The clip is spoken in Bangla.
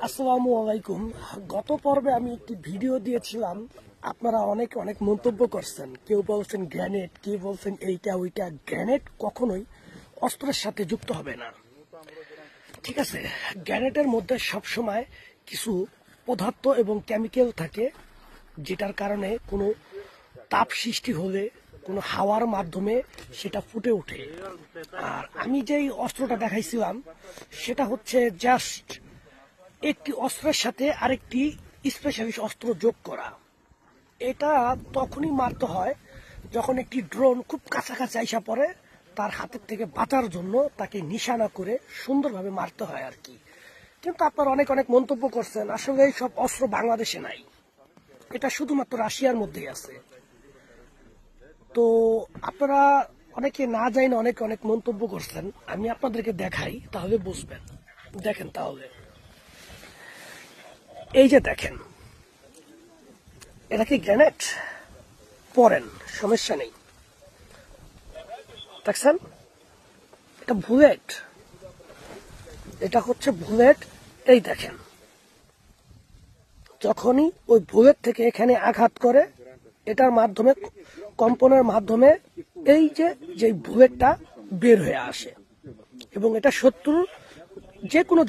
আসসালামু আলাইকুম। গত পর্বে আমি একটি ভিডিও দিয়েছিলাম, আপনারা অনেক অনেক মন্তব্য করছেন। কেউ বলছেন গ্রেনেড, কেউ বলছেন এইটা ওইটা। গ্রেনেড কখনোই অস্ত্রের সাথে যুক্ত হবে না, ঠিক আছে? গ্রেনেডের মধ্যে সবসময় কিছু পদার্থ এবং কেমিক্যাল থাকে, যেটার কারণে কোনো তাপ সৃষ্টি হলে কোনো হাওয়ার মাধ্যমে সেটা ফুটে ওঠে। আর আমি যেই অস্ত্রটা দেখাইছিলাম সেটা হচ্ছে জাস্ট একটি অস্ত্রের সাথে আরেকটি স্পেশালিস্ট অস্ত্র যোগ করা। এটা তখনই মারতে হয় যখন একটি ড্রোন খুব কাছাকাছি আইসা পড়ে, তার হাতের থেকে বাঁচার জন্য তাকে নিশানা করে সুন্দরভাবে মারতে হয় আর কি। কিন্তু আপনারা অনেক অনেক মন্তব্য করছেন, আসলে এই সব অস্ত্র বাংলাদেশে নাই, এটা শুধুমাত্র রাশিয়ার মধ্যেই আছে। তো আপনারা অনেকে না জানি না অনেক অনেক মন্তব্য করছেন, আমি আপনাদেরকে দেখাই তাহলে বুঝবেন। দেখেন তাহলে, এই যে দেখেন, এটা কি গ্রেনেড? পড়েন, সমস্যা নেই। দেখছেন, এটা বুলেট, এটা হচ্ছে বুলেট। এই দেখেন, যখনই ওই বুলেট থেকে এখানে আঘাত করে, এটার মাধ্যমে কম্পনের মাধ্যমে এই যে বুলেটটা বের হয়ে আসে এবং এটা শত্রুর যে কোনো